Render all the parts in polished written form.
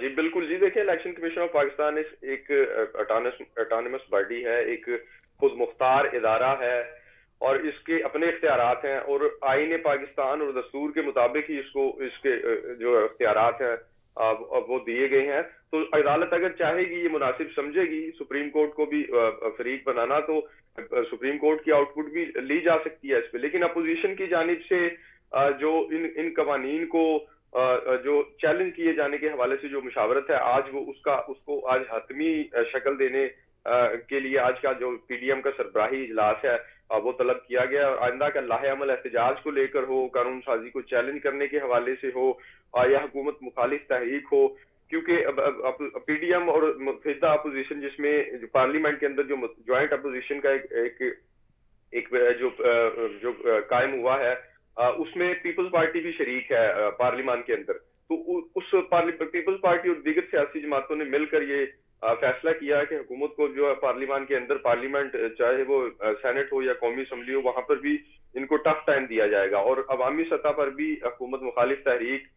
جی بالکل جی، دیکھیں election commission of Pakistan ایک اٹانمس باڈی ہے، ایک خود مختار ادارہ ہے، اور اس کے اپنے اختیارات ہیں، اور آئین پاکستان اور دستور کے مطابق ہی اس کے جو اختیارات ہیں وہ دیے گئے ہیں. تو عدالت اگر چاہے گی، یہ مناسب سمجھے گی سپریم کورٹ کو بھی فریق بنانا، تو سپریم کورٹ کی آؤٹ پٹ بھی لی جا سکتی ہے اس پہ. لیکن اپوزیشن کی جانب سے جو ان قوانین کو جو چیلنج کیے جانے کے حوالے سے جو مشاورت ہے، آج وہ اس کو آج حتمی شکل دینے کے لیے آج کا جو پی ڈی ایم کا سربراہی اجلاس ہے وہ طلب کیا گیا. اور آئندہ کا لاہ عمل احتجاج کو لے کر ہو، قانون سازی کو چیلنج کرنے کے حوالے سے ہو، یا حکومت مخالف تحریک ہو، کیونکہ پی ڈی ایم اور متحدہ اپوزیشن، جس میں پارلیمنٹ کے اندر جو جوائنٹ اپوزیشن کا ایک جو قائم ہوا ہے، اس میں پیپلز پارٹی بھی شریک ہے پارلیمان کے اندر. تو اس پیپلز پارٹی اور دیگر سیاسی جماعتوں نے مل کر یہ فیصلہ کیا کہ حکومت کو جو ہے پارلیمان کے اندر، پارلیمنٹ چاہے وہ سینٹ ہو یا قومی اسمبلی ہو، وہاں پر بھی ان کو ٹف ٹائم دیا جائے گا، اور عوامی سطح پر بھی حکومت مخالف تحریک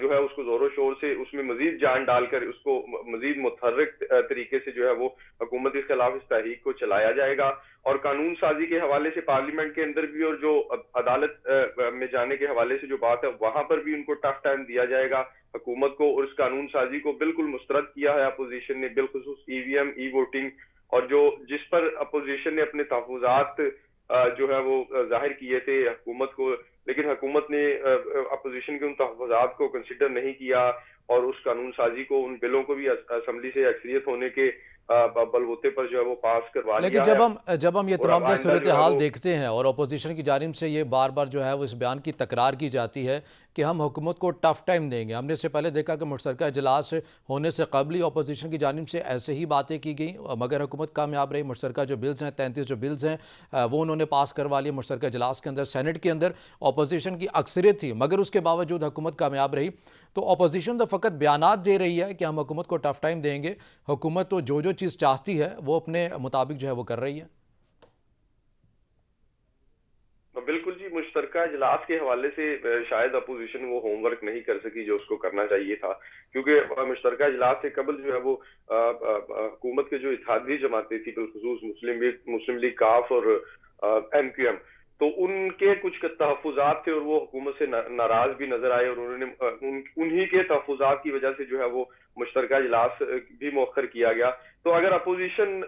جو ہے اس کو زور و شور سے اس میں مزید جان ڈال کر اس کو مزید متحرک طریقے سے جو ہے وہ حکومت کے خلاف اس تحریک کو چلایا جائے گا. اور قانون سازی کے حوالے سے پارلیمنٹ کے اندر بھی، اور جو عدالت میں جانے کے حوالے سے جو بات ہے، وہاں پر بھی ان کو ٹف ٹائم دیا جائے گا حکومت کو. اور اس قانون سازی کو بالکل مسترد کیا ہے اپوزیشن نے، بالخصوص ای وی ایم، ای ووٹنگ، اور جس پر اپوزیشن نے اپنے تحفظات جو ہے وہ ظاہر کیے تھے حکومت کو، لیکن حکومت نے اپوزیشن کے ان تحفظات کو کنسیڈر نہیں کیا، اور اس قانون سازی کو، ان بلوں کو بھی اسمبلی سے اکثریت ہونے کے بلبوتے پر جو ہے وہ پاس کروا لیکن لیا ہے. جب ہم یہ اور اب تمام تر آئندہ جو ہے صورتحال وہ دیکھتے ہیں اور اپوزیشن کی جانب سے یہ بار بار جو ہے وہ اس بیان کی تکرار کی جاتی ہے کہ ہم حکومت کو ٹف ٹائم دیں گے. ہم نے اس سے پہلے دیکھا کہ مشترکہ اجلاس ہونے سے قبل ہی اپوزیشن کی جانب سے ایسے ہی باتیں کی گئیں، مگر حکومت کامیاب رہی. مشترکہ جو بلز ہیں، 33 جو بلز ہیں، وہ انہوں نے پاس کروا لیے مشترکہ اجلاس کے اندر. سینٹ کے اندر اپوزیشن کی اکثریت تھی، مگر اس کے باوجود حکومت کامیاب رہی. تو اپوزیشن تو فقط بیانات دے رہی ہے کہ ہم حکومت کو ٹف ٹائم دیں گے، حکومت تو جو چیز چاہتی ہے وہ اپنے مطابق جو ہے وہ کر رہی ہے. بالکل جی، مشترکہ اجلاس کے حوالے سے شاید اپوزیشن وہ ہوم ورک نہیں کر سکی جو اس کو کرنا چاہیے تھا، کیونکہ مشترکہ اجلاس سے قبل جو ہے وہ حکومت کے جو اتحادی جماعتیں تھی، بالخصوص مسلم لیگ کاف اور ایم کیو ایم، تو ان کے کچھ تحفظات تھے، اور وہ حکومت سے ناراض بھی نظر آئے، اور انہوں نے انہی کے تحفظات کی وجہ سے جو ہے وہ مشترکہ اجلاس بھی مؤخر کیا گیا. تو اگر اپوزیشن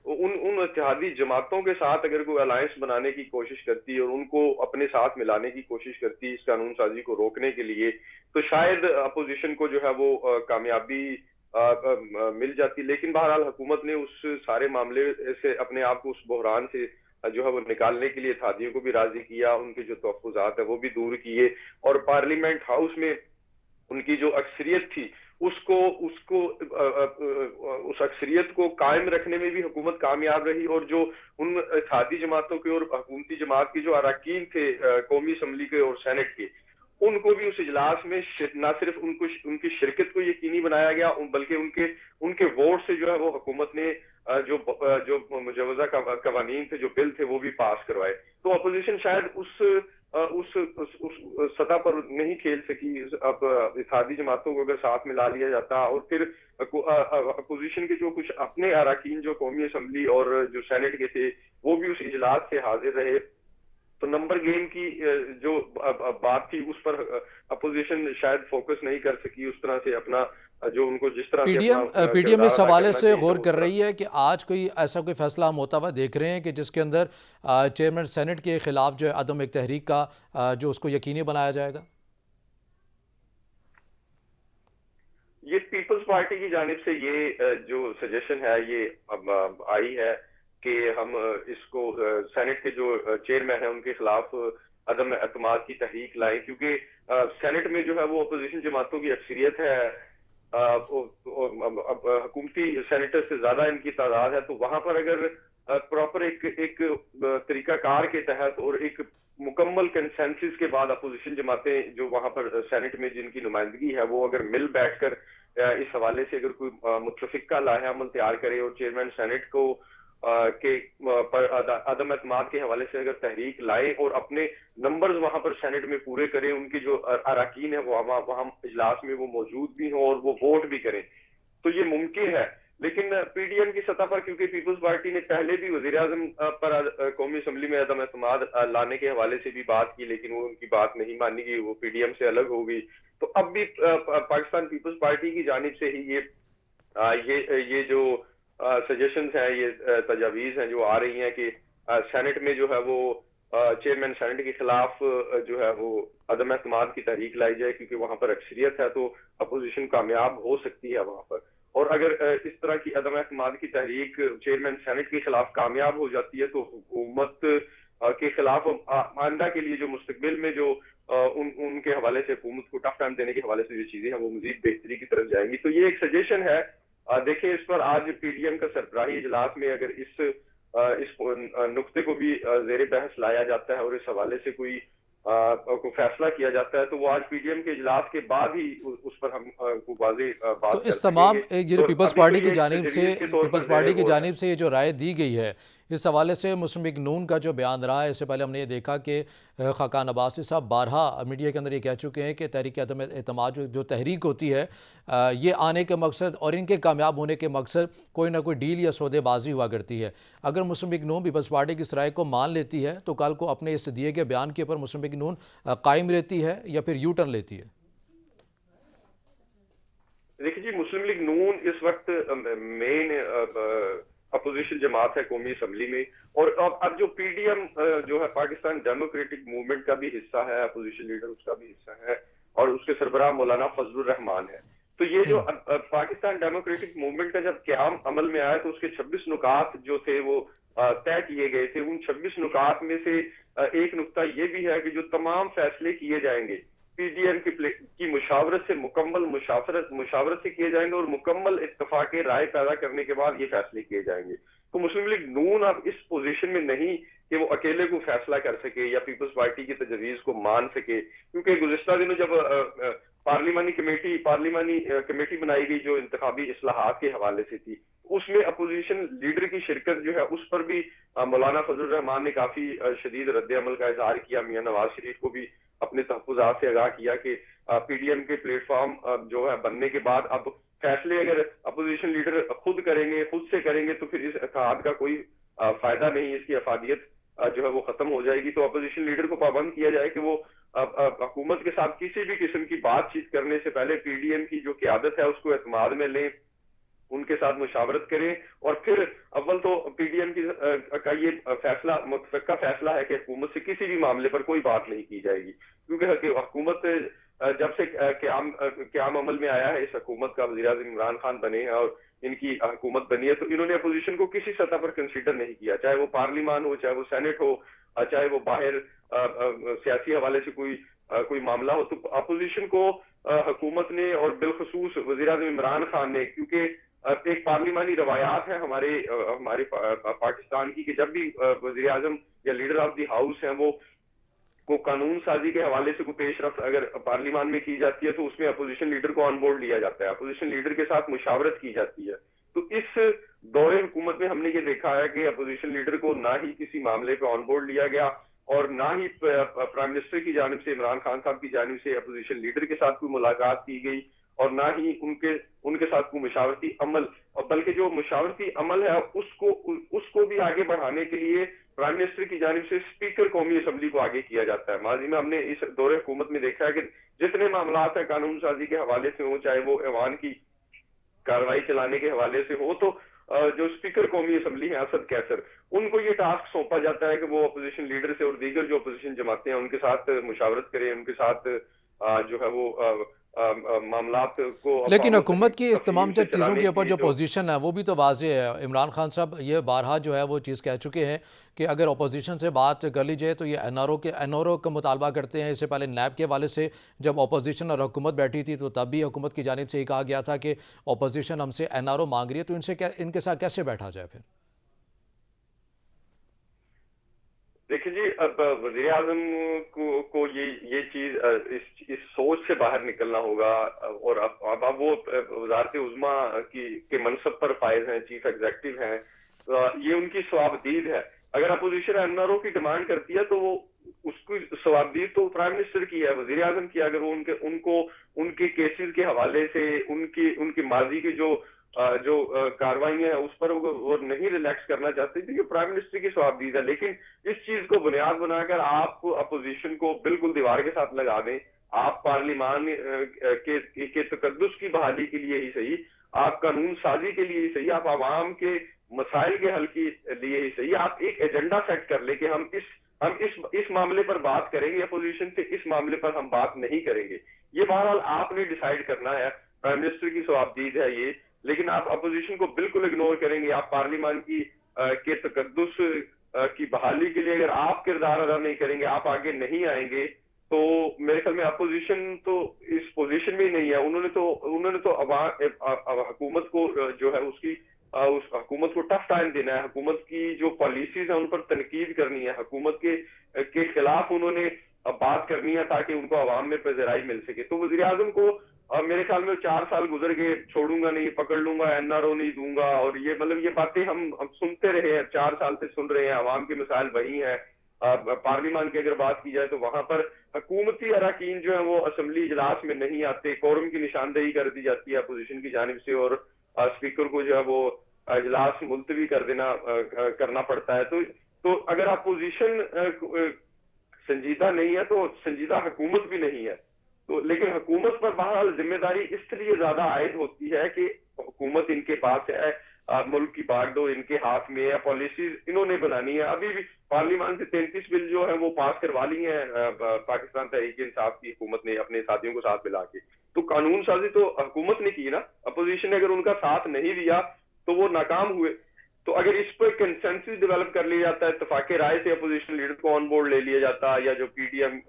ان اتحادی جماعتوں کے ساتھ اگر کوئی الائنس بنانے کی کوشش کرتی اور ان کو اپنے ساتھ ملانے کی کوشش کرتی اس قانون سازی کو روکنے کے لیے، تو شاید اپوزیشن کو جو ہے وہ کامیابی مل جاتی. لیکن بہرحال حکومت نے اس سارے معاملے سے اپنے آپ کو اس بحران سے جو ہے وہ نکالنے کے لیے اتحادیوں کو بھی راضی کیا، ان کے جو تحفظات ہیں وہ بھی دور کیے، اور پارلیمنٹ ہاؤس میں ان کی جو اکثریت تھی اس اکثریت کو قائم رکھنے میں بھی حکومت کامیاب رہی. اور جو ان اتحادی جماعتوں کے اور حکومتی جماعت کے جو اراکین تھے قومی اسمبلی کے اور سینٹ کے، ان کو بھی اس اجلاس میں نہ صرف ان کی شرکت کو یقینی بنایا گیا، بلکہ ان کے ووٹ سے جو ہے وہ حکومت نے جو مجوزہ قوانین تھے، جو بل تھے، وہ بھی پاس کروائے. تو اپوزیشن شاید اس سطح پر نہیں کھیل سکی. اب اتحادی جماعتوں کو اگر ساتھ ملا لیا جاتا، اور پھر اپوزیشن کے جو کچھ اپنے اراکین جو قومی اسمبلی اور جو سینٹ کے تھے، وہ بھی اس اجلاس سے حاضر رہے، تو نمبر گیم کی جو بات تھی اس پر اپوزیشن شاید فوکس نہیں کر سکی اس طرح سے اپنا، جو ان کو جس طرح سے اپنا پی ڈی ایم کردار اس ادا حوالے کرنا سے چاہیے غور تھا اس کر طرح. رہی ہے کہ آج کوئی فیصلہ ہم ہوتا ہوا دیکھ رہے ہیں کہ جس کے اندر چیئرمین سینٹ کے خلاف جو ہے عدم ایک تحریک کا جو اس کو یقینی بنایا جائے گا. یہ پیپلز پارٹی کی جانب سے یہ جو سجیشن ہے یہ آئی ہے کہ ہم اس کو سینٹ کے جو چیئرمین ہیں ان کے خلاف عدم اعتماد کی تحریک لائیں، کیونکہ سینٹ میں جو ہے وہ اپوزیشن جماعتوں کی اکثریت ہے، حکومتی سینیٹر سے زیادہ ان کی تعداد ہے. تو وہاں پر اگر پراپر ایک طریقہ کار کے تحت اور ایک مکمل کنسنسس کے بعد اپوزیشن جماعتیں جو وہاں پر سینٹ میں جن کی نمائندگی ہے، وہ اگر مل بیٹھ کر اس حوالے سے اگر کوئی متفقہ لاہ عمل تیار کرے اور چیئرمین سینٹ کو کے پر عدم اعتماد کے حوالے سے اگر تحریک لائیں اور اپنے نمبرز وہاں پر سینٹ میں پورے کریں، ان کی جو اراکین ہیں وہ وہاں اجلاس میں وہ موجود بھی ہوں اور وہ ووٹ بھی کریں، تو یہ ممکن ہے۔ لیکن پی ڈی ایم کی سطح پر، کیونکہ پیپلز پارٹی نے پہلے بھی وزیر اعظم پر قومی اسمبلی میں عدم اعتماد لانے کے حوالے سے بھی بات کی، لیکن وہ ان کی بات نہیں مانی گئی، وہ پی ڈی ایم سے الگ ہو گئی، تو اب بھی پاکستان پیپلز پارٹی کی جانب سے ہی یہ جو سجیشنز ہیں، یہ تجاویز ہیں جو آ رہی ہیں کہ سینٹ میں جو ہے وہ چیئرمین سینٹ کے خلاف جو ہے وہ عدم اعتماد کی تحریک لائی جائے، کیونکہ وہاں پر اکثریت ہے تو اپوزیشن کامیاب ہو سکتی ہے وہاں پر۔ اور اگر اس طرح کی عدم اعتماد کی تحریک چیئرمین سینٹ کے خلاف کامیاب ہو جاتی ہے تو حکومت کے خلاف آئندہ کے لیے جو مستقبل میں جو ان کے حوالے سے حکومت کو ٹف ٹائم دینے کے حوالے سے جو چیزیں ہیں وہ مزید بہتری کی طرف جائیں گی۔ تو یہ ایک سجیشن ہے۔ دیکھیں اس پر آج پی ڈی ایم کا سربراہی اجلاس میں اگر اس نقطے کو بھی زیر بحث لایا جاتا ہے اور اس حوالے سے کوئی فیصلہ کیا جاتا ہے تو وہ آج پی ڈی ایم کے اجلاس کے بعد ہی اس پر ہم کو واضح تو بات کر اس سکیں تمام گے۔ یہ جو تو پیپلز ابھی تو پارٹی کی یہ جانب سے تجویز کے طور پر یہ جو رائے دی گئی ہے، اس حوالے سے مسلم لیگ نون کا جو بیان رہا ہے، اس سے پہلے ہم نے یہ دیکھا کہ خاقان عباسی صاحب بارہا میڈیا کے اندر یہ کہہ چکے ہیں کہ تحریک عدم اعتماد جو تحریک ہوتی ہے، یہ آنے کے مقصد اور ان کے کامیاب ہونے کے مقصد کوئی نہ کوئی ڈیل یا سودے بازی ہوا کرتی ہے۔ اگر مسلم لیگ نون پیپلز پارٹی کی اس رائے کو مان لیتی ہے تو کل کو اپنے اس دیے گئے بیان کے اوپر مسلم لیگ نون قائم رہتی ہے یا پھر یو ٹرن لیتی ہے؟ دیکھیے جی، مسلم لیگ نون اس وقت مین اپوزیشن جماعت ہے قومی اسمبلی میں، اور اب جو پی ڈی ایم جو ہے پاکستان ڈیموکریٹک موومنٹ کا بھی حصہ ہے، اپوزیشن لیڈر اس کا بھی حصہ ہے، اور اس کے سربراہ مولانا فضل الرحمان ہے۔ تو یہ جو پاکستان ڈیموکریٹک موومنٹ کا جب قیام عمل میں آیا تو اس کے 26 نکات جو تھے وہ طے کیے گئے تھے۔ ان 26 نکات میں سے ایک نکتہ یہ بھی ہے کہ جو تمام فیصلے کیے جائیں گے پی ڈی ایم کی مشاورت سے، مکمل مشاورت سے کیے جائیں گے اور مکمل اتفاق رائے پیدا کرنے کے بعد یہ فیصلے کیے جائیں گے۔ تو مسلم لیگ نون اب اس پوزیشن میں نہیں کہ وہ اکیلے کو فیصلہ کر سکے یا پیپلز پارٹی کی تجویز کو مان سکے، کیونکہ گزشتہ دنوں جب پارلیمانی کمیٹی بنائی گئی جو انتخابی اصلاحات کے حوالے سے تھی، اس میں اپوزیشن لیڈر کی شرکت جو ہے اس پر بھی مولانا فضل الرحمان نے کافی شدید رد عمل کا اظہار کیا۔ میاں نواز شریف کو بھی اپنے تحفظات سے آگاہ کیا کہ پی ڈی ایم کے پلیٹ فارم جو ہے بننے کے بعد اب فیصلے اگر اپوزیشن لیڈر خود سے کریں گے تو پھر اس اتحاد کا کوئی فائدہ نہیں، اس کی افادیت جو ہے وہ ختم ہو جائے گی۔ تو اپوزیشن لیڈر کو پابند کیا جائے کہ وہ حکومت کے ساتھ کسی بھی قسم کی بات چیت کرنے سے پہلے پی ڈی ایم کی جو قیادت ہے اس کو اعتماد میں لیں، ان کے ساتھ مشاورت کریں، اور پھر اول تو پی ڈی ایم کا یہ فیصلہ متفقہ فیصلہ ہے کہ حکومت سے کسی بھی معاملے پر کوئی بات نہیں کی جائے گی، کیونکہ حکومت جب سے قیام عمل میں آیا ہے، اس حکومت کا وزیر اعظم عمران خان بنے ہیں اور ان کی حکومت بنی ہے، تو انہوں نے اپوزیشن کو کسی سطح پر کنسیڈر نہیں کیا، چاہے وہ پارلیمان ہو، چاہے وہ سینٹ ہو، چاہے وہ باہر سیاسی حوالے سے کوئی معاملہ ہو۔ تو اپوزیشن کو حکومت نے اور بالخصوص وزیر اعظم عمران خان نے، کیونکہ ایک پارلیمانی روایات ہے ہمارے پاکستان کی کہ جب بھی وزیر اعظم یا لیڈر آف دی ہاؤس ہیں وہ کو قانون سازی کے حوالے سے کوئی پیش رفت اگر پارلیمان میں کی جاتی ہے تو اس میں اپوزیشن لیڈر کو آن بورڈ لیا جاتا ہے، اپوزیشن لیڈر کے ساتھ مشاورت کی جاتی ہے۔ تو اس دور حکومت میں ہم نے یہ دیکھا ہے کہ اپوزیشن لیڈر کو نہ ہی کسی معاملے پہ آن بورڈ لیا گیا اور نہ ہی پرائم منسٹر کی جانب سے، عمران خان صاحب کی جانب سے اپوزیشن لیڈر کے ساتھ کوئی ملاقات کی گئی، اور نہ ہی ان کے ساتھ کوئی مشاورتی عمل، اور بلکہ جو مشاورتی عمل ہے اس کو بھی آگے بڑھانے کے لیے پرائم منسٹر کی جانب سے اسپیکر قومی اسمبلی کو آگے کیا جاتا ہے۔ ماضی میں ہم نے اس دور حکومت میں دیکھا ہے کہ جتنے معاملات ہیں قانون سازی کے حوالے سے ہوں، چاہے وہ ایوان کی کارروائی چلانے کے حوالے سے ہو، تو جو اسپیکر قومی اسمبلی ہیں اسد کیسر، ان کو یہ ٹاسک سونپا جاتا ہے کہ وہ اپوزیشن لیڈر سے اور دیگر جو اپوزیشن جماعتیں ہیں ان کے ساتھ مشاورت کریں، ان کے ساتھ جو ہے وہ معاملات کو۔ لیکن حکومت کی اس تمام چیزوں کے اوپر جو پوزیشن ہے وہ بھی تو واضح ہے۔ عمران خان صاحب یہ بارہا جو ہے وہ چیز کہہ چکے ہیں کہ اگر اپوزیشن سے بات کر لی جائے تو یہ این آر او کا مطالبہ کرتے ہیں۔ اس سے پہلے نیب کے حوالے سے جب اپوزیشن اور حکومت بیٹھی تھی تو تب بھی حکومت کی جانب سے یہ کہا گیا تھا کہ اپوزیشن ہم سے این آر او مانگ رہی ہے، تو ان کے ساتھ کیسے بیٹھا جائے پھر؟ دیکھیں جی، اب وزیر اعظم کو یہ چیز اس سوچ سے باہر نکلنا ہوگا، اور اب وہ وزارت عظمیٰ کے منصب پر فائز ہیں، چیف ایگزیکٹو ہیں، یہ ان کی ثوابدید ہے. اگر اپوزیشن NRO کی ڈیمانڈ کرتی ہے تو وہ اس کی ثوابدید تو پرائم منسٹر کی ہے, وزیر اعظم کی. اگر وہ ان کے کیسز کے حوالے سے ان کی ماضی کی جو کاروائیاں ہیں اس پر وہ نہیں ریلیکس کرنا چاہتے تو یہ پرائم منسٹر کی ثوابدید ہے. لیکن اس چیز کو بنیاد بنا کر آپ اپوزیشن کو بالکل دیوار کے ساتھ لگا دیں. آپ پارلیمان کے تقدس کی بحالی کے لیے ہی صحیح, آپ قانون سازی کے لیے ہی صحیح, آپ عوام کے مسائل کے حل کے لیے ہی صحیح, آپ ایک ایجنڈا سیٹ کر لیں کہ ہم اس معاملے پر بات کریں گے اپوزیشن سے, اس معاملے پر ہم بات نہیں کریں گے. یہ بہرحال آپ نے ڈیسائیڈ کرنا ہے, پرائم منسٹر کی ثوابدید ہے یہ. لیکن آپ اپوزیشن کو بالکل اگنور کریں گے. آپ پارلیمان کے تقدس کی بحالی کے لیے اگر آپ کردار ادا نہیں کریں گے, آپ آگے نہیں آئیں گے, تو میرے خیال میں اپوزیشن تو اس پوزیشن میں ہی نہیں ہے. انہوں نے تو حکومت کو جو ہے اس حکومت کو ٹف ٹائم دینا ہے, حکومت کی جو پالیسیز ہیں ان پر تنقید کرنی ہے, حکومت کے خلاف انہوں نے بات کرنی ہے تاکہ ان کو عوام میں پذیرائی مل سکے. تو وزیر اعظم کو میرے خیال میں 4 سال گزر گئے, چھوڑوں گا نہیں, پکڑ لوں گا, NRO نہیں دوں گا, اور یہ مطلب یہ باتیں ہم سنتے رہے ہیں, 4 سال سے سن رہے ہیں. عوام کے مسائل وہی ہیں. پارلیمان کی اگر بات کی جائے تو وہاں پر حکومتی اراکین جو ہیں وہ اسمبلی اجلاس میں نہیں آتے, کورم کی نشاندہی کر دی جاتی ہے اپوزیشن کی جانب سے, اور اسپیکر کو جو ہے وہ اجلاس ملتوی کرنا پڑتا ہے. تو اگر اپوزیشن سنجیدہ نہیں ہے تو سنجیدہ حکومت بھی نہیں ہے. تو لیکن حکومت پر بہرحال ذمہ داری اس لیے زیادہ عائد ہوتی ہے کہ حکومت ان کے پاس ہے, ملک کی باغ ڈور ان کے ہاتھ میں ہے, پالیسیز انہوں نے بنانی ہے. ابھی بھی پارلیمان سے 33 بل جو ہے وہ پاس کروا لی ہیں پاکستان تحریک انصاف کی حکومت نے اپنے ساتھیوں کو ساتھ ملا کے. تو قانون سازی تو حکومت نے کی نا, اپوزیشن نے اگر ان کا ساتھ نہیں دیا تو وہ ناکام ہوئے. تو اگر اس پر کنسنسس ڈیولپ کر لیا جاتا ہے, اتفاق رائے سے اپوزیشن لیڈر کو آن بورڈ لے لیا جاتا ہے, یا جو PDM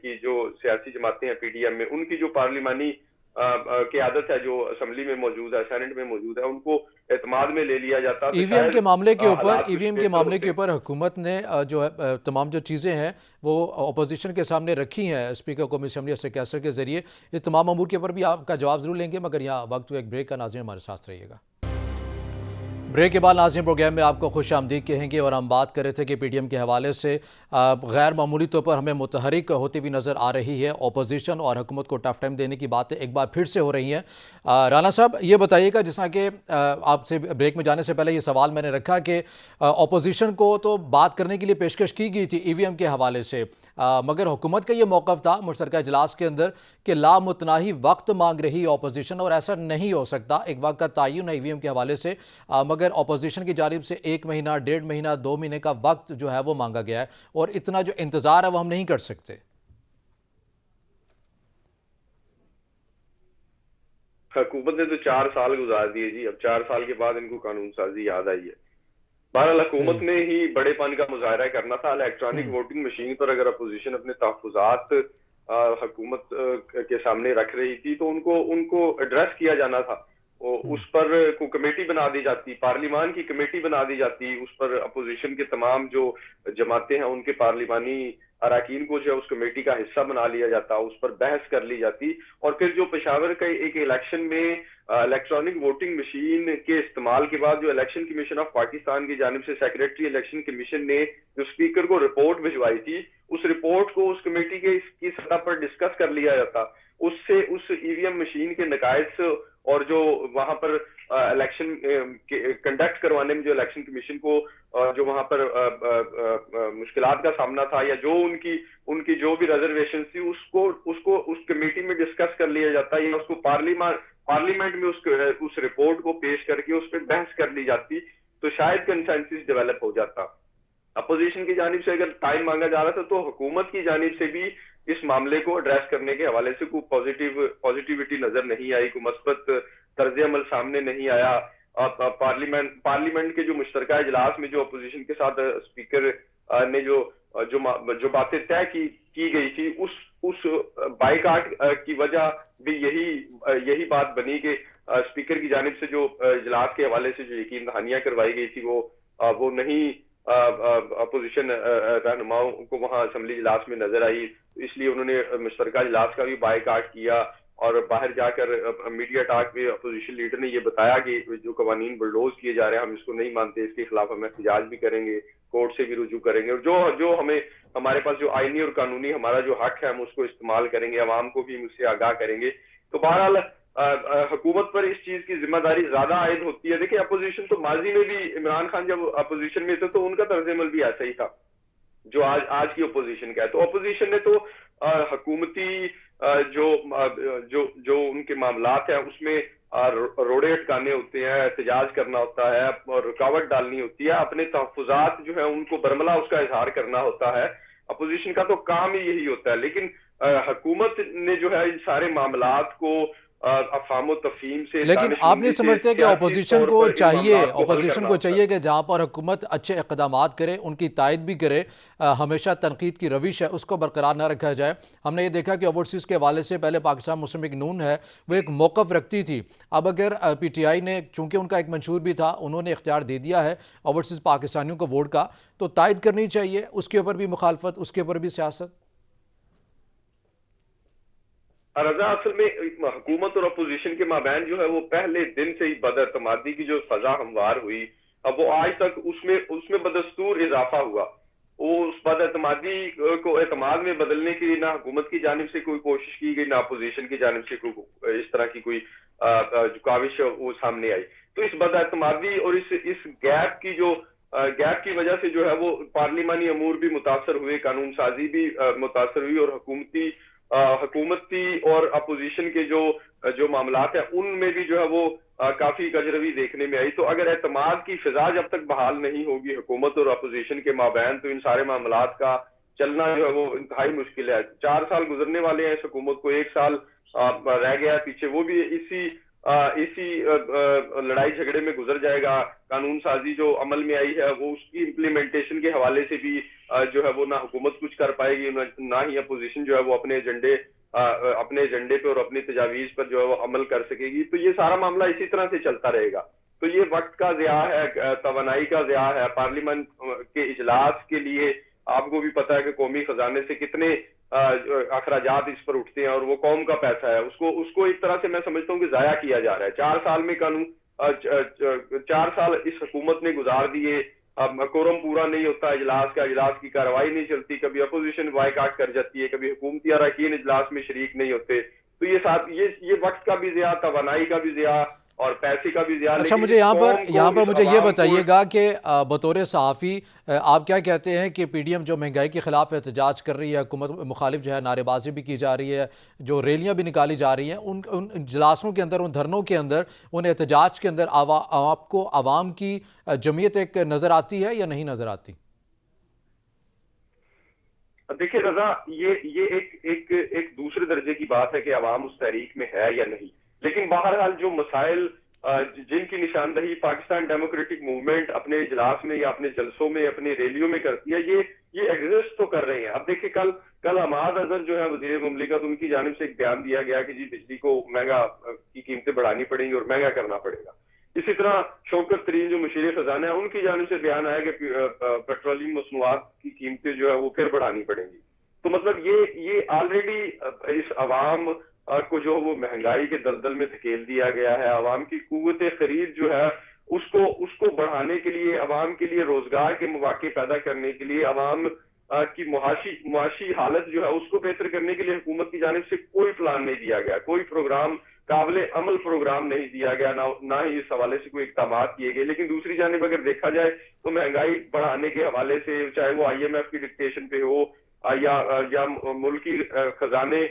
کی جو سیاسی جماعتیں ہیں PDM میں, ان کی جو پارلیمانی قیادت ہے جو اسمبلی میں موجود ہے, سینٹ میں موجود ہے, ان کو اعتماد میں لے لیا جاتا. ای وی ایم کے معاملے کے اوپر حکومت نے جو ہے تمام جو چیزیں ہیں وہ اپوزیشن کے سامنے رکھی ہیں اسپیکر قومی اسمبلی سے کیسر کے ذریعے. یہ تمام امور کے اوپر بھی آپ کا جواب ضرور لیں گے, مگر یہاں وقت ایک بریک کا. ناظرین ہمارے ساتھ رہیے گا. بریک کے بعد ناظرین پروگرام میں آپ کو خوش آمدید کہیں گے, اور ہم بات کر رہے تھے کہ PDM کے حوالے سے غیر معمولی طور پر ہمیں متحرک ہوتی ہوئی نظر آ رہی ہے اپوزیشن, اور حکومت کو ٹف ٹائم دینے کی باتیں ایک بار پھر سے ہو رہی ہیں. رانا صاحب یہ بتائیے گا, جس طرح کہ آپ سے بریک میں جانے سے پہلے یہ سوال میں نے رکھا کہ اپوزیشن کو تو بات کرنے کے لیے پیشکش کی گئی تھی EVM کے حوالے سے, مگر حکومت کا یہ موقف تھا مشترکہ اجلاس کے اندر کہ لامتناہی وقت مانگ رہی اپوزیشن, اور ایسا نہیں ہو سکتا. ایک وقت کا تعین ہے EVM کے حوالے سے, مگر اپوزیشن کی جانب سے 1 مہینہ, 1.5 مہینہ, 2 مہینے کا وقت جو ہے وہ مانگا گیا ہے, اور اتنا جو انتظار ہے وہ ہم نہیں کر سکتے. حکومت نے تو 4 سال گزار دیے جی, اب 4 سال کے بعد ان کو قانون سازی یاد آئی ہے. بہرحال حکومت نے ہی بڑے پن کا مظاہرہ کرنا تھا. الیکٹرانک ووٹنگ مشین پر اگر اپوزیشن اپنے تحفظات حکومت کے سامنے رکھ رہی تھی تو ان کو ایڈریس کیا جانا تھا. اس پر کوئی کمیٹی بنا دی جاتی, پارلیمان کی کمیٹی بنا دی جاتی, اس پر اپوزیشن کے تمام جو جماعتیں ہیں ان کے پارلیمانی اراکین کو جو ہے اس کمیٹی کا حصہ بنا لیا جاتا, اس پر بحث کر لی جاتی, اور پھر جو پشاور کے ایک الیکشن میں الیکٹرانک ووٹنگ مشین کے استعمال کے بعد جو الیکشن کمیشن آف پاکستان کی جانب سے سیکریٹری الیکشن کمیشن نے جو اسپیکر کو رپورٹ بھجوائی تھی, اس رپورٹ کو اس کمیٹی کی سطح پر ڈسکس کر لیا جاتا. اس سے اس EVM مشین کے نقائص اور جو وہاں پر الیکشن کنڈکٹ کروانے میں جو الیکشن کمیشن کو جو وہاں پر مشکلات کا سامنا تھا, یا جو ان کی جو بھی ریزرویشن تھی, اس کو اس کمیٹی میں ڈسکس کر لیا جاتا, یا اس کو پارلیمنٹ میں اس رپورٹ کو پیش کر کے اس پہ بحث کر لی جاتی, تو شاید کنسنسس ڈیولپ ہو جاتا. اپوزیشن کی جانب سے اگر ٹائم مانگا جا رہا تھا تو حکومت کی جانب سے بھی اس معاملے کو ایڈریس کرنے کے حوالے سے کوئی پازیٹیوٹی نظر نہیں آئی, کوئی مثبت طرز عمل سامنے نہیں آیا. پارلیمنٹ کے جو مشترکہ اجلاس میں جو اپوزیشن کے ساتھ اسپیکر نے جو باتیں طے کی گئی تھی, اس بائیکاٹ کی وجہ بھی یہی بات بنی کہ اسپیکر کی جانب سے جو اجلاس کے حوالے سے جو یقین دہانیاں کروائی گئی تھی وہ نہیں اپوزیشن رہنماؤں کو وہاں اسمبلی اجلاس میں نظر آئی, اس لیے انہوں نے مشترکہ اجلاس کا بھی بائیکاٹ کیا, اور باہر جا کر میڈیا ٹاک میں اپوزیشن لیڈر نے یہ بتایا کہ جو قوانین بلڈوز کیے جا رہے ہیں ہم اس کو نہیں مانتے، اس کے خلاف ہم احتجاج بھی کریں گے، کورٹ سے بھی رجوع کریں گے، اور جو ہمارے پاس جو آئینی اور قانونی ہمارا جو حق ہے ہم اس کو استعمال کریں گے، عوام کو بھی ہم اس سے آگاہ کریں گے۔ تو بہرحال حکومت پر اس چیز کی ذمہ داری زیادہ عائد ہوتی ہے۔ دیکھیں اپوزیشن تو ماضی میں بھی عمران خان جب اپوزیشن میں تھے تو ان کا طرز عمل بھی ایسا ہی تھا جو آج کی اپوزیشن کا ہے۔ تو اپوزیشن نے تو حکومتی جو ان کے معاملات ہیں اس میں روڑے اٹکانے ہوتے ہیں، احتجاج کرنا ہوتا ہے اور رکاوٹ ڈالنی ہوتی ہے، اپنے تحفظات جو ہے ان کو برملا اس کا اظہار کرنا ہوتا ہے۔ اپوزیشن کا تو کام ہی یہی ہوتا ہے، لیکن حکومت نے جو ہے ان سارے معاملات کو افہام و تفہیم سے، لیکن دانش آپ نہیں مندی سے، سمجھتے کہ سیاسی طور پر ان معاملات کو حل کرنا ہوتا ہے۔ کہ جہاں پر حکومت اچھے اقدامات کرے ان کی تائید بھی کرے، ہمیشہ تنقید کی روش ہے اس کو برقرار نہ رکھا جائے؟ ہم نے یہ دیکھا کہ اوورسیز کے حوالے سے پہلے پاکستان مسلم لیگ نون ہے وہ ایک موقف رکھتی تھی، اب اگر پی ٹی آئی نے، چونکہ ان کا ایک منشور بھی تھا، انہوں نے اختیار دے دیا ہے اوورسیز پاکستانیوں کو ووٹ کا، تو تائید کرنی چاہیے، اس کے اوپر بھی مخالفت، اس کے اوپر بھی سیاست؟ رضا، اصل میں حکومت اور اپوزیشن کے مابین جو ہے وہ پہلے دن سے ہی بد اعتمادی کی جو فضا ہموار ہوئی، اب وہ آج تک اس میں بدستور اضافہ ہوا۔ وہ اس بد اعتمادی کو اعتماد میں بدلنے کے لیے نہ حکومت کی جانب سے کوئی کوشش کی گئی، نہ اپوزیشن کی جانب سے کوئی اس طرح کی کوئی کاوش وہ سامنے آئی۔ تو اس بد اعتمادی اور اس گیپ کی وجہ سے جو ہے وہ پارلیمانی امور بھی متاثر ہوئے، قانون سازی بھی متاثر ہوئی، اور حکومتی اور اپوزیشن کے جو معاملات ہیں ان میں بھی جو ہے وہ کافی کجروی دیکھنے میں آئی۔ تو اگر اعتماد کی فضا جب تک بحال نہیں ہوگی حکومت اور اپوزیشن کے مابین، تو ان سارے معاملات کا چلنا جو ہے وہ انتہائی مشکل ہے۔ 4 سال گزرنے والے ہیں اس حکومت کو، 1 سال رہ گیا ہے پیچھے، وہ بھی اسی لڑائی جھگڑے میں گزر جائے گا۔ قانون سازی جو عمل میں آئی ہے وہ اس کی امپلیمنٹیشن کے حوالے سے بھی جو ہے وہ نہ حکومت کچھ کر پائے گی، نہ ہی اپوزیشن جو ہے وہ اپنے ایجنڈے پہ اور اپنی تجاویز پر جو ہے وہ عمل کر سکے گی۔ تو یہ سارا معاملہ اسی طرح سے چلتا رہے گا۔ تو یہ وقت کا ضیاع ہے، توانائی کا ضیاع ہے۔ پارلیمنٹ کے اجلاس کے لیے آپ کو بھی پتا ہے کہ قومی خزانے سے کتنے اخراجات اس پر اٹھتے ہیں، اور وہ قوم کا پیسہ ہے، اس کو ایک طرح سے میں سمجھتا ہوں کہ ضائع کیا جا رہا ہے۔ 4 سال میں 4 سال اس حکومت نے گزار دیے، کورم پورا نہیں ہوتا اجلاس کی کارروائی نہیں چلتی، کبھی اپوزیشن بائیکاٹ کر جاتی ہے، کبھی حکومتی اراکین اجلاس میں شریک نہیں ہوتے۔ تو یہ وقت کا بھی ضیاع، توانائی کا بھی ضیاع اور پیسے کا بھی ضیاع، اچھا، لیکن مجھے اس یہاں قوم کو، پر اس مجھے یہ عوام کو بتائیے گا کہ بطور صحافی آپ کیا کہتے ہیں کہ پی ڈی ایم جو مہنگائی کے خلاف احتجاج کر رہی ہے، حکومت مخالف جو ہے نعرے بازی بھی کی جا رہی ہے، جو ریلیاں بھی نکالی جا رہی ہیں، ان اجلاسوں کے اندر، ان دھرنوں کے اندر، ان احتجاج کے اندر آپ کو عوام کی جمعیت ایک نظر آتی ہے یا نہیں نظر آتی؟ دیکھیں رضا، یہ ایک دوسرے درجے کی بات ہے کہ عوام اس تحریک میں ہے یا نہیں، لیکن بہرحال جو مسائل جن کی نشاندہی پاکستان ڈیموکریٹک موومنٹ اپنے اجلاس میں یا اپنے جلسوں میں، اپنی ریلیوں میں کرتی ہے، یہ ایگزسٹ تو کر رہے ہیں۔ اب دیکھیں کل حماد اظہر جو ہے وزیر مملکت، ان کی جانب سے ایک بیان دیا گیا کہ جی بجلی کو مہنگا کی قیمتیں بڑھانی پڑیں گی اور مہنگا کرنا پڑے گا۔ اسی طرح شوکت ترین جو مشیر خزانہ ہیں، ان کی جانب سے بیان آیا کہ پیٹرولیم مصنوعات کی قیمتیں جو ہے وہ پھر بڑھانی پڑیں گی۔ تو مطلب یہ آلریڈی اس عوام کو جو وہ مہنگائی کے دلدل میں دھکیل دیا گیا ہے۔ عوام کی قوت خرید جو ہے اس کو بڑھانے کے لیے، عوام کے لیے روزگار کے مواقع پیدا کرنے کے لیے، عوام کی معاشی حالت جو ہے اس کو بہتر کرنے کے لیے حکومت کی جانب سے کوئی پلان نہیں دیا گیا، کوئی پروگرام، قابل عمل پروگرام نہیں دیا گیا، نہ ہی اس حوالے سے کوئی اقدامات کیے گئے۔ لیکن دوسری جانب اگر دیکھا جائے تو مہنگائی بڑھانے کے حوالے سے، چاہے وہ آئی ایم ایف کی ڈکٹیشن پہ ہو یا ملکی خزانے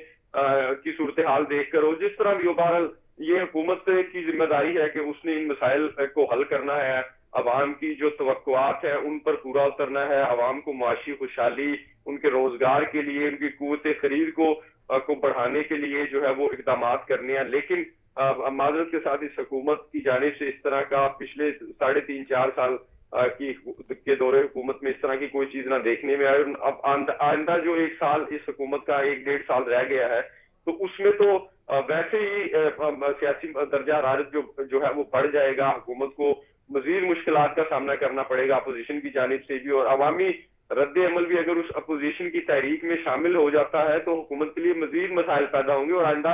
کی صورتحال دیکھ کر ہو، جس طرح بھی ہو، بہرحال یہ حکومت کی ذمہ داری ہے کہ اس نے ان مسائل کو حل کرنا ہے، عوام کی جو توقعات ہیں ان پر پورا اترنا ہے، عوام کو معاشی خوشحالی، ان کے روزگار کے لیے، ان کی قوت خرید کو بڑھانے کے لیے جو ہے وہ اقدامات کرنے ہیں۔ لیکن معذرت کے ساتھ اس حکومت کی جانب سے اس طرح کا پچھلے 3.5-4 سال کے دورے حکومت میں اس طرح کی کوئی چیز نہ دیکھنے میں آئے۔ اب آئندہ جو 1 سال اس حکومت کا 1-1.5 سال رہ گیا ہے، تو اس میں تو ویسے ہی سیاسی درجہ حرارت جو ہے وہ بڑھ جائے گا، حکومت کو مزید مشکلات کا سامنا کرنا پڑے گا اپوزیشن کی جانب سے بھی، اور عوامی رد عمل بھی اگر اس اپوزیشن کی تحریک میں شامل ہو جاتا ہے تو حکومت کے لیے مزید مسائل پیدا ہوں گے، اور آئندہ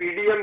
PDM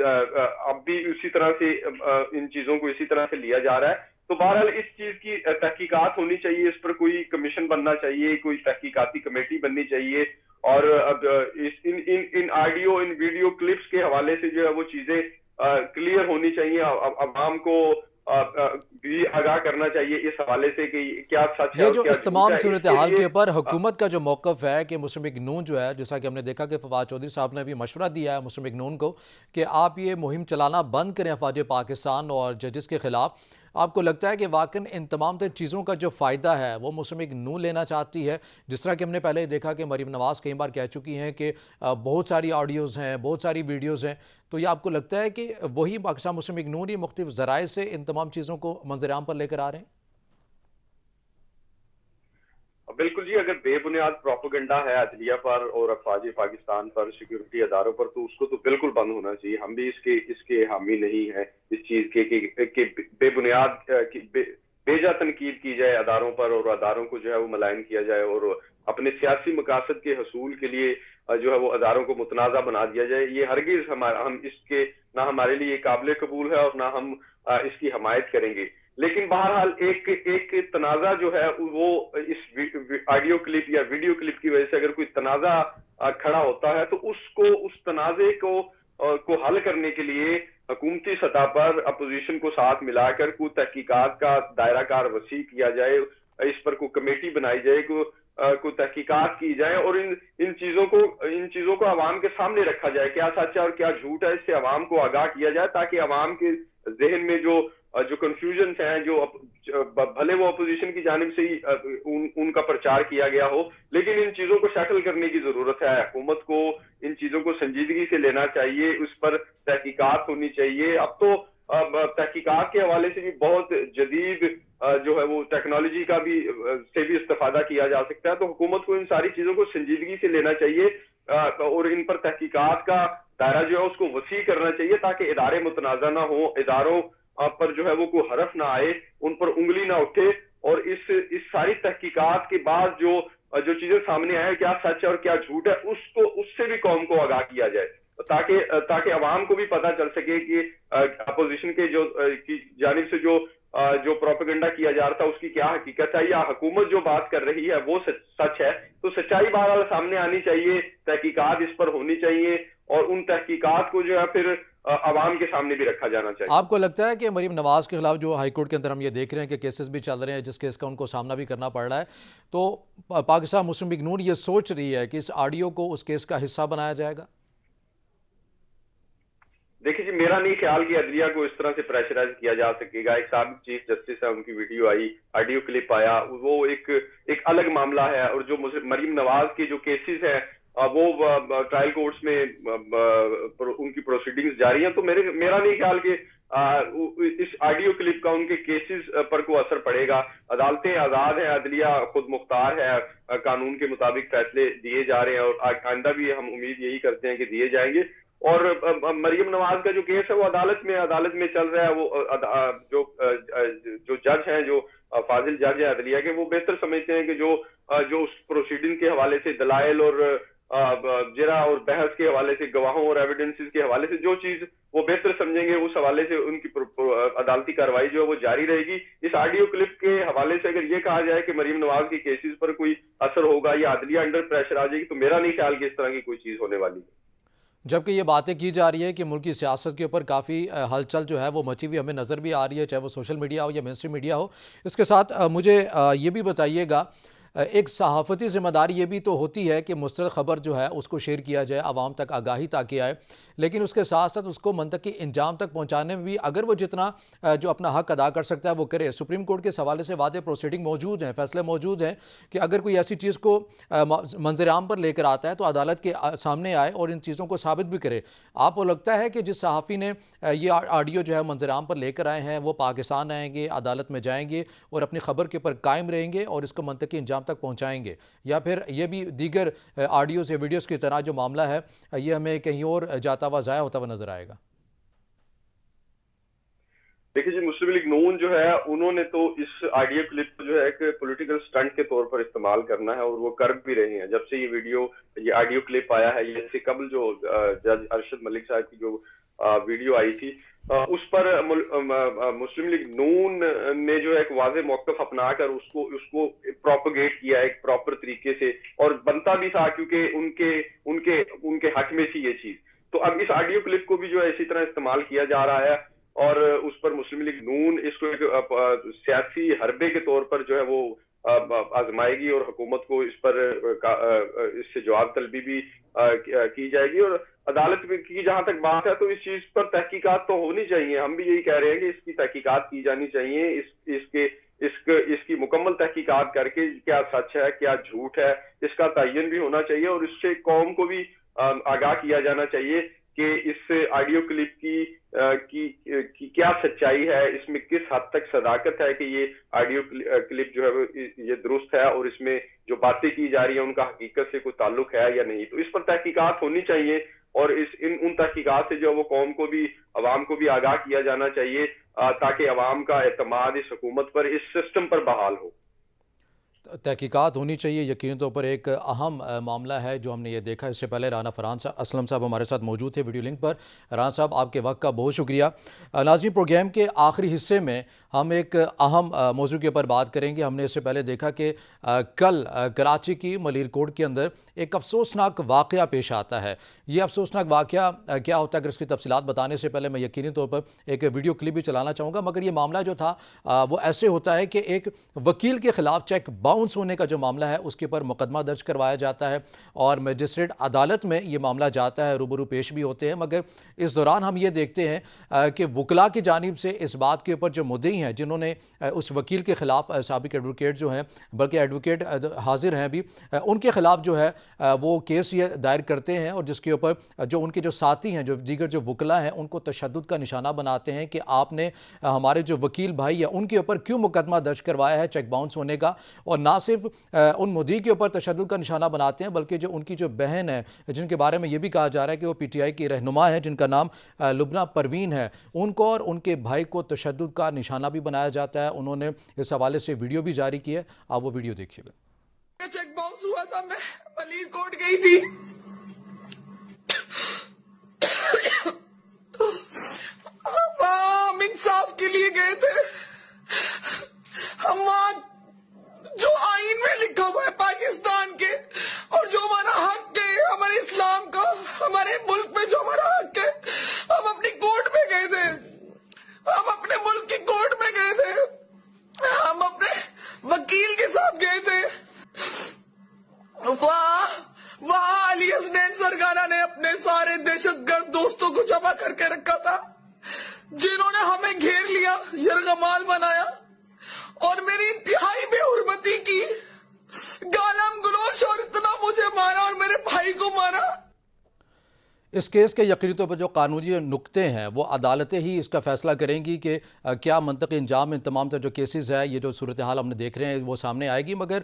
اب بھی اسی طرح سے ان چیزوں کو اسی طرح سے لیا جا رہا ہے. تو بہرحال اس چیز کی تحقیقات ہونی چاہیے, اس پر کوئی کمیشن بننا چاہیے, کوئی تحقیقاتی کمیٹی بننی چاہیے, اور اب ان آڈیو ان ویڈیو کلپس کے حوالے سے جو ہے وہ چیزیں کلیئر ہونی چاہیے. عوام کو بھی آگاہ کرنا چاہیے اس حوالے سے کہ کیا سچ ہے یہ اور جو کیا اس جھوٹ تمام ہے. اس کے صورتحال لیے کے اوپر حکومت کا جو موقف ہے کہ مسلم لیگ نون جو ہے, جیسا کہ ہم نے دیکھا کہ فواد چودھری صاحب نے بھی مشورہ دیا ہے مسلم لیگ نون کو کہ آپ یہ مہم چلانا بند کریں افواج پاکستان اور ججز کے خلاف, آپ کو لگتا ہے کہ واقعاً ان تمام تر چیزوں کا جو فائدہ ہے وہ مسلم لیگ نون لینا چاہتی ہے؟ جس طرح کہ ہم نے پہلے دیکھا کہ مریم نواز کئی بار کہہ چکی ہیں کہ بہت ساری آڈیوز ہیں, بہت ساری ویڈیوز ہیں, تو یہ آپ کو لگتا ہے کہ وہی پاکستان مسلم لیگ نون ہی مختلف ذرائع سے ان تمام چیزوں کو منظر عام پر لے کر آ رہے ہیں؟ بالکل جی, اگر بے بنیاد پروپیگنڈا ہے عدلیہ پر اور افواج پاکستان پر, سیکیورٹی اداروں پر, تو اس کو تو بالکل بند ہونا چاہیے. ہم بھی اس کے حامی نہیں ہیں اس چیز کے کہ بے بنیاد بے جا تنقید کی جائے اداروں پر, اور اداروں کو جو ہے وہ ملائن کیا جائے, اور اپنے سیاسی مقاصد کے حصول کے لیے جو ہے وہ اداروں کو متنازع بنا دیا جائے. یہ ہرگز ہم اس کے نہ ہمارے لیے قابل قبول ہے اور نہ ہم اس کی حمایت کریں گے. لیکن بہرحال ایک تنازع جو ہے وہ اس آڈیو کلپ یا ویڈیو کلپ کی وجہ سے اگر کوئی تنازع کھڑا ہوتا ہے تو اس تنازع کو حل کرنے کے لیے حکومتی سطح پر اپوزیشن کو ساتھ ملا کر کوئی تحقیقات کا دائرہ کار وسیع کیا جائے, اس پر کوئی کمیٹی بنائی جائے, کوئی تحقیقات کی جائے, اور ان چیزوں کو عوام کے سامنے رکھا جائے, کیا سچ ہے اور کیا جھوٹ ہے, اس سے عوام کو آگاہ کیا جائے تاکہ عوام کے ذہن میں جو کنفیوژنز ہیں, جو بھلے وہ اپوزیشن کی جانب سے ہی ان کا پرچار کیا گیا ہو, لیکن ان چیزوں کو سیٹل کرنے کی ضرورت ہے. حکومت کو ان چیزوں کو سنجیدگی سے لینا چاہیے, اس پر تحقیقات ہونی چاہیے. اب تو تحقیقات کے حوالے سے بھی بہت جدید جو ہے وہ ٹیکنالوجی کا بھی سے بھی استفادہ کیا جا سکتا ہے. تو حکومت کو ان ساری چیزوں کو سنجیدگی سے لینا چاہیے اور ان پر تحقیقات کا دائرہ جو ہے اس کو وسیع کرنا چاہیے تاکہ ادارے متنازع نہ ہوں, اداروں پر جو ہے وہ کوئی حرف نہ آئے, ان پر انگلی نہ اٹھے, اور اس ساری تحقیقات کے بعد جو چیزیں سامنے آئے, کیا سچ ہے اور کیا جھوٹ ہے, اس سے بھی قوم کو آگاہ کیا جائے تاکہ عوام کو بھی پتہ چل سکے کہ اپوزیشن کے کی جانب سے جو پروپیگنڈا کیا جا رہا تھا اس کی کیا حقیقت ہے, یا حکومت جو بات کر رہی ہے وہ سچ ہے. تو سچائی بہرحال سامنے آنی چاہیے, تحقیقات اس پر ہونی چاہیے, اور ان تحقیقات کو جو ہے پھر عوام کے سامنے بھی رکھا جانا چاہیے. آپ کو لگتا ہے کہ مریم نواز کے خلاف جو ہائی کورٹ کے اندر ہم یہ دیکھ رہے ہیں کہ کیسز بھی چل رہے ہیں, جس کیس کا ان کو سامنا بھی کرنا پڑ رہا ہے, تو پاکستان مسلم لیگ نون یہ سوچ رہی ہے کہ اس آڈیو کو اس کیس کا حصہ بنایا جائے گا؟ دیکھیے جی, میرا نہیں خیال کہ عدلیہ کو اس طرح سے پریشرائز کیا جا سکے گا. ایک سابق چیف جسٹس ہے, ان کی ویڈیو آئی, آڈیو کلپ آیا, وہ ایک الگ معاملہ ہے. اور جو مریم نواز کے جو کیسز ہیں وہ ٹرائل کورٹس میں ان کی پروسیڈنگز جاری ہیں. تو میرا نہیں خیال کہ اس آڈیو کلپ کا ان کے کیسز پر کوئی اثر پڑے گا. عدالتیں آزاد ہیں, عدلیہ خود مختار ہے, قانون کے مطابق فیصلے دیے جا رہے ہیں, اور آئندہ بھی ہم امید یہی کرتے ہیں کہ دیے جائیں گے. اور مریم نواز کا جو کیس ہے وہ عدالت میں چل رہا ہے. وہ جو جج ہیں, جو فاضل جج ہیں عدلیہ کے, وہ بہتر سمجھتے ہیں کہ جو اس پروسیڈنگ کے حوالے سے دلائل اور جرا اور بحث کے حوالے سے, گواہوں اور ایویڈنسز کے حوالے سے جو چیز وہ بہتر سمجھیں گے, اس حوالے سے ان کی عدالتی کارروائی جو ہے وہ جاری رہے گی. اس آڈیو کلپ کے حوالے سے اگر یہ کہا جائے کہ مریم نواز کی کیسز پر کوئی اثر ہوگا یا عدلیہ انڈر پریشر آ جائے گی, تو میرا نہیں خیال کہ اس طرح کی کوئی چیز ہونے والی ہے. جبکہ یہ باتیں کی جا رہی ہے کہ ملکی سیاست کے اوپر کافی ہلچل جو ہے وہ مچی ہوئی ہمیں نظر بھی آ رہی ہے, چاہے وہ سوشل میڈیا ہو یا مین اسٹریم میڈیا ہو. اس کے ساتھ مجھے یہ بھی بتائیے گا, ایک صحافتی ذمہ داری یہ بھی تو ہوتی ہے کہ مستند خبر جو ہے اس کو شیئر کیا جائے, عوام تک آگاہی تاکہ آئے, لیکن اس کے ساتھ ساتھ اس کو منطقی انجام تک پہنچانے میں بھی اگر وہ جتنا جو اپنا حق ادا کر سکتا ہے وہ کرے. سپریم کورٹ کے حوالے سے واضح پروسیڈنگ موجود ہیں, فیصلے موجود ہیں کہ اگر کوئی ایسی چیز کو منظر عام پر لے کر آتا ہے تو عدالت کے سامنے آئے اور ان چیزوں کو ثابت بھی کرے. آپ کو لگتا ہے کہ جس صحافی نے یہ آڈیو جو ہے منظر عام پر لے کر آئے ہیں وہ پاکستان آئیں گے, عدالت میں جائیں گے اور اپنی خبر کے اوپر قائم رہیں گے اور اس کو منطقی انجام تک پہنچائیں گے, یا پھر یہ بھی دیگر آڈیوز یا ویڈیوز کی طرح جو معاملہ ہے یہ ہمیں کہیں اور جاتا ہوا ضائع ہوتا ہوا نظر آئے گا؟ دیکھیے جی, مسلم لیگ نون جو ہے انہوں نے تو اس آڈیو کلپ کو جو ہے ایک پولیٹیکل سٹنٹ کے طور پر استعمال کرنا ہے, اور وہ کر بھی رہے ہیں. جب سے یہ آڈیو کلپ آیا ہے, یہ سے قبل جو جج ارشد ملک صاحب کی جو ویڈیو آئی تھی، اس پر مسلم لیگ نون نے جو ایک واضح موقف اپنا کر اس کو پروپیگیٹ کیا ایک پراپر طریقے سے، اور بنتا بھی تھا کیونکہ ان کے حق میں تھی یہ چیز. تو اب اس آڈیو کلپ کو بھی جو ہے اسی طرح استعمال کیا جا رہا ہے، اور اس پر مسلم لیگ نون اس کو ایک سیاسی حربے کے طور پر جو ہے وہ آزمائے گی، اور حکومت کو اس پر اس سے جواب طلبی بھی کی جائے گی. اور عدالت کی جہاں تک بات ہے تو اس چیز پر تحقیقات تو ہونی چاہیے. ہم بھی یہی کہہ رہے ہیں کہ اس کی تحقیقات کی جانی چاہیے، اس کی مکمل تحقیقات کر کے کیا سچ ہے کیا جھوٹ ہے اس کا تعین بھی ہونا چاہیے، اور اس سے قوم کو بھی آگاہ کیا جانا چاہیے کہ اس آڈیو کلپ کی کیا سچائی ہے، اس میں کس حد تک صداقت ہے کہ یہ آڈیو کلپ جو ہے یہ درست ہے، اور اس میں جو باتیں کی جا رہی ہیں ان کا حقیقت سے کوئی تعلق ہے یا نہیں. تو اس پر تحقیقات ہونی چاہیے، اور ان تحقیقات سے جو وہ قوم کو بھی عوام کو بھی آگاہ کیا جانا چاہیے، تاکہ عوام کا اعتماد اس حکومت پر اس سسٹم پر بحال ہو. تحقیقات ہونی چاہیے، یقینی طور پر ایک اہم معاملہ ہے جو ہم نے یہ دیکھا. اس سے پہلے رانا فرحان اسلم صاحب ہمارے ساتھ موجود تھے ویڈیو لنک پر. رانا صاحب آپ کے وقت کا بہت شکریہ. ناظرین، پروگرام کے آخری حصے میں ہم ایک اہم موضوع کے اوپر بات کریں گے. ہم نے اس سے پہلے دیکھا کہ کل کراچی کی ملیر کوٹ کے اندر ایک افسوسناک واقعہ پیش آتا ہے. یہ افسوسناک واقعہ کیا ہوتا ہے، اگر اس کی تفصیلات بتانے سے پہلے میں یقینی طور پر ایک ویڈیو کلپ بھی چلانا چاہوں گا. مگر یہ معاملہ جو تھا وہ ایسے ہوتا ہے کہ ایک وکیل کے خلاف چیک باؤنس ہونے کا جو معاملہ ہے اس کے اوپر مقدمہ درج کروایا جاتا ہے، اور میجسٹریٹ عدالت میں یہ معاملہ جاتا ہے، روبرو پیش بھی ہوتے ہیں. مگر اس دوران ہم یہ دیکھتے ہیں کہ وکلاء کی جانب سے اس بات کے اوپر جو مدعی ہیں جنہوں نے اس وکیل کے خلاف، سابق ایڈوکیٹ جو ہیں، بلکہ ایڈوکیٹ حاضر ہیں بھی، ان کے خلاف جو ہے وہ کیس یہ دائر کرتے ہیں، اور جس کے اوپر جو ان کے جو ساتھی ہیں، جو دیگر جو وکلاء ہیں، ان کو تشدد کا نشانہ بناتے ہیں کہ آپ نے ہمارے جو وکیل بھائی ہیں ان کے اوپر کیوں مقدمہ درج کروایا ہے چیک باؤنس ہونے کا. اور نہ صرف ان مدعی کے اوپر تشدد کا نشانہ بناتے ہیں، بلکہ جو ان کی جو بہن ہے جن کے بارے میں یہ بھی کہا جا رہا ہے کہ وہ پی ٹی آئی کی رہنما ہے، جن کا نام لبنہ پروین ہے، ان کو اور ان کے بھائی کو تشدد کا نشانہ بھی بنایا جاتا ہے. انہوں نے اس حوالے سے ویڈیو بھی جاری کی ہے. آپ وہ ویڈیو دیکھیے گا. چیک باؤنس ہوا تھا، میں ملیر کوٹ گئی تھی، ہم انصاف کے لیے گئے تھے. ہم وہاں جو آئین میں لکھا ہوا ہے پاکستان کے، اور جو ہمارا حق ہے ہمارے اسلام کا، ہمارے ملک میں جو ہمارا حق ہے، ہم اپنی کورٹ میں گئے تھے، ہم اپنے ملک کی کورٹ میں گئے تھے، ہم اپنے وکیل کے ساتھ گئے تھے. وہاں علی حسنین سرگارہ نے اپنے سارے دہشت گرد دوستوں کو جمع کر کے رکھا تھا، جنہوں نے ہمیں گھیر لیا، یرغمال بنایا، اور میری انتہائی بے حرمتی کی، گالم گلوچ، اور اتنا مجھے مارا اور میرے بھائی کو مارا. اس کیس کے یقینی طور پر جو قانونی نکتے ہیں وہ عدالتیں ہی اس کا فیصلہ کریں گی کہ کیا منطقی انجام ان تمام تر جو کیسز ہے، یہ جو صورتحال ہم نے دیکھ رہے ہیں وہ سامنے آئے گی. مگر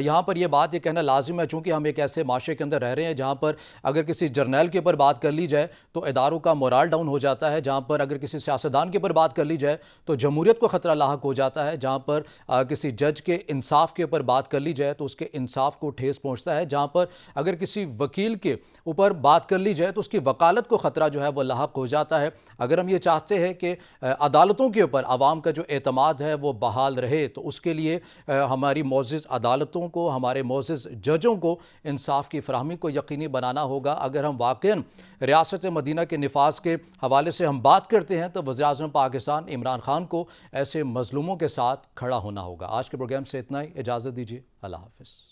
یہاں پر یہ بات یہ کہنا لازم ہے، چونکہ ہم ایک ایسے معاشرے کے اندر رہ رہے ہیں جہاں پر اگر کسی جرنیل کے اوپر بات کر لی جائے تو اداروں کا مورال ڈاؤن ہو جاتا ہے، جہاں پر اگر کسی سیاستدان کے اوپر بات کر لی جائے تو جمہوریت کو خطرہ لاحق ہو جاتا ہے، جہاں پر کسی جج کے انصاف کے اوپر بات کر لی جائے تو اس کے انصاف کو ٹھیس پہنچتا ہے، جہاں پر اگر کسی وکیل کے اوپر بات کر لی جائے تو اس کی وکالت کو خطرہ جو ہے وہ لاحق ہو جاتا ہے. اگر ہم یہ چاہتے ہیں کہ عدالتوں کے اوپر عوام کا جو اعتماد ہے وہ بحال رہے تو اس کے لیے ہماری معزز عدالتوں کو، ہمارے معزز ججوں کو انصاف کی فراہمی کو یقینی بنانا ہوگا. اگر ہم واقعاً ریاست مدینہ کے نفاذ کے حوالے سے ہم بات کرتے ہیں تو وزیر اعظم پاکستان عمران خان کو ایسے مظلوموں کے ساتھ کھڑا ہونا ہوگا. آج کے پروگرام سے اتنا ہی، اجازت دیجیے، اللہ حافظ.